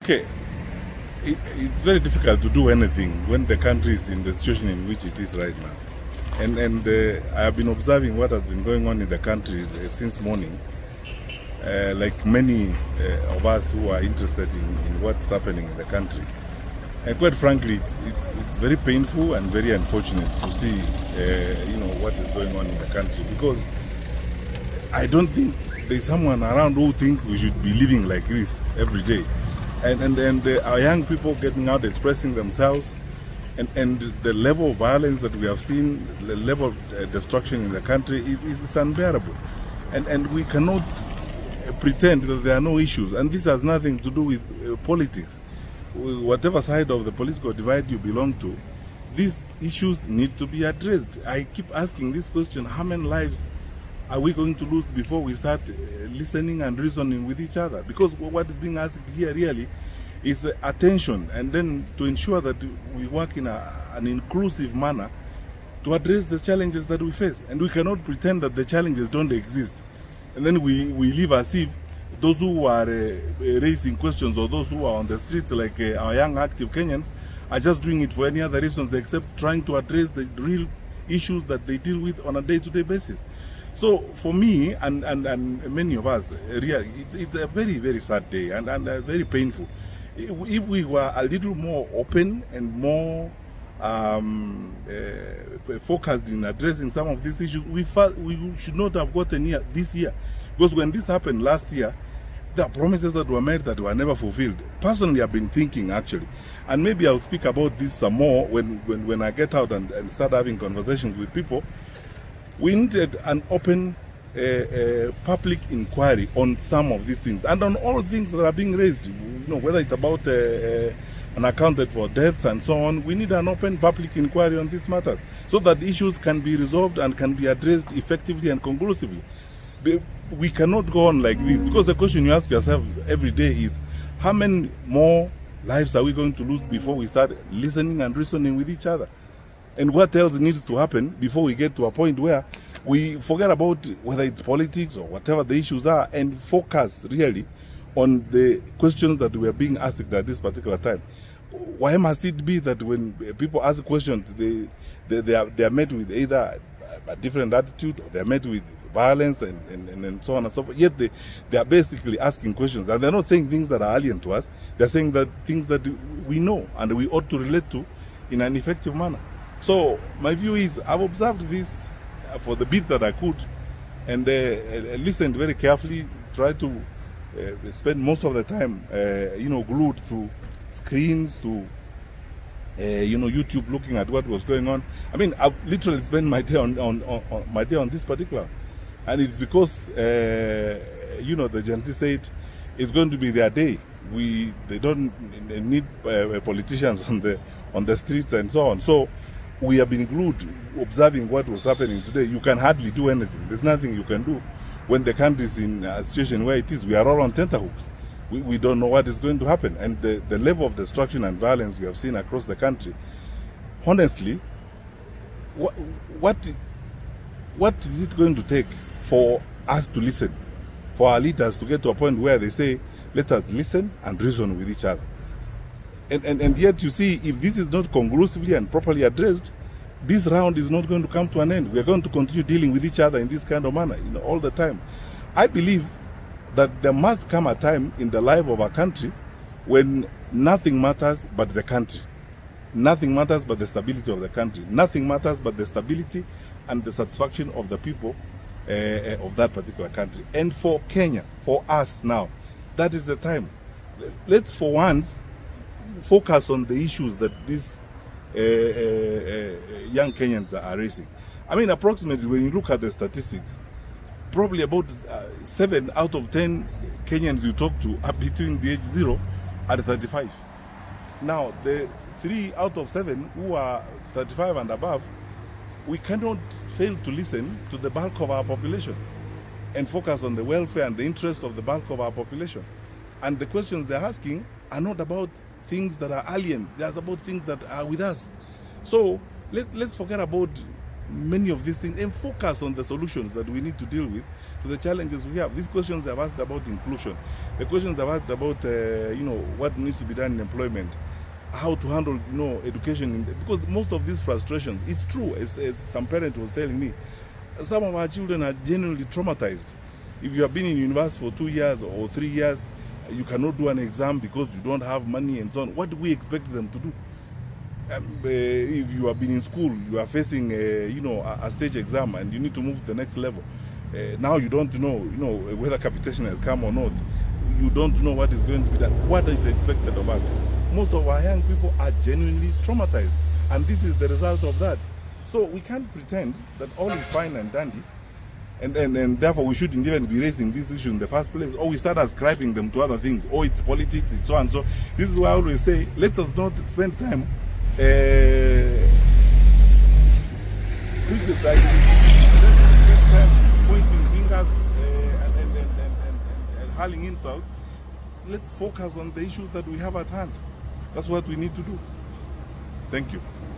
Okay, it's very difficult to do anything when the country is in the situation in which it is right now. And I have been observing what has been going on in the country since morning. Like many of us who are interested in what's happening in the country. And quite frankly, it's very painful and very unfortunate to see what is going on in the country, because I don't think there's someone around who thinks we should be living like this every day. And our young people getting out, expressing themselves, and the level of violence that we have seen, the level of destruction in the country is unbearable. And we cannot pretend that there are no issues. And this has nothing to do with politics. Whatever side of the political divide you belong to, these issues need to be addressed. I keep asking this question: how many lives are we going to lose before we start listening and reasoning with each other? Because what is being asked here really is attention, and then to ensure that we work in an inclusive manner to address the challenges that we face. And we cannot pretend that the challenges don't exist, and then we live as if those who are raising questions, or those who are on the streets, like our young active Kenyans, are just doing it for any other reasons except trying to address the real issues that they deal with on a day-to-day basis. So for me and many of us, really, it's a very, very sad day and very painful. If we were a little more open and more focused in addressing some of these issues, we should not have gotten here this year. Because when this happened last year, there are promises that were made that were never fulfilled. Personally, I've been thinking, actually, and maybe I'll speak about this some more when I get out and start having conversations with people. We needed an open public inquiry on some of these things, and on all things that are being raised, whether it's about unaccounted for deaths and so on. We need an open public inquiry on these matters so that issues can be resolved and can be addressed effectively and conclusively. We cannot go on like this, because the question you ask yourself every day is: how many more lives are we going to lose before we start listening and reasoning with each other? And what else needs to happen before we get to a point where we forget about whether it's politics or whatever the issues are, and focus really on the questions that we are being asked at this particular time? Why must it be that when people ask questions, they are met with either a different attitude, or they are met with violence and so on and so forth? Yet they are basically asking questions, and they're not saying things that are alien to us. They're saying that things that we know and we ought to relate to in an effective manner. So my view is, I've observed this for the bit that I could, and listened very carefully, tried to spend most of the time glued to screens, to YouTube, looking at what was going on. I mean, I've literally spent my day on this particular, and it's because the Genz said it's going to be their day. They don't need politicians on the streets and so on. So we have been glued, observing what was happening today. You can hardly do anything. There's nothing you can do when the country is in a situation where it is. We are all on tenterhooks. We don't know what is going to happen. And the level of destruction and violence we have seen across the country, honestly, what is it going to take for us to listen? For our leaders to get to a point where they say, let us listen and reason with each other. And yet, you see, if this is not conclusively and properly addressed, this round is not going to come to an end. We are going to continue dealing with each other in this kind of manner, all the time. I believe that there must come a time in the life of our country when nothing matters but the country. Nothing matters but the stability of the country. Nothing matters but the stability and the satisfaction of the people of that particular country. And for Kenya, for us now, that is the time. Let's for once focus on the issues that these young Kenyans are raising. I mean, approximately, when you look at the statistics, probably about 7 out of 10 Kenyans you talk to are between the age 0 and 35. Now, the 3 out of 7 who are 35 and above, we cannot fail to listen to the bulk of our population and focus on the welfare and the interests of the bulk of our population. And the questions they're asking are not about things that are alien. They're about things that are with us. So let's forget about many of these things and focus on the solutions that we need to deal with to the challenges we have. These questions I've asked about inclusion, the questions I've asked about what needs to be done in employment, how to handle education, because most of these frustrations, it's true, as some parent was telling me, some of our children are genuinely traumatized. If you have been in university for 2 years or 3 years, you cannot do an exam because you don't have money and so on. What do we expect them to do? If you have been in school, you are facing a stage exam and you need to move to the next level. Now you don't know whether capitation has come or not. You don't know what is going to be done. What is expected of us? Most of our young people are genuinely traumatized, and this is the result of that. So we can't pretend that all is fine and dandy, and therefore we shouldn't even be raising this issue in the first place, or we start ascribing them to other things. Oh, it's politics, it's so and so. This is why I always say, let us not spend time criticizing, pointing fingers and hurling insults. Let's focus on the issues that we have at hand. That's what we need to do. Thank you.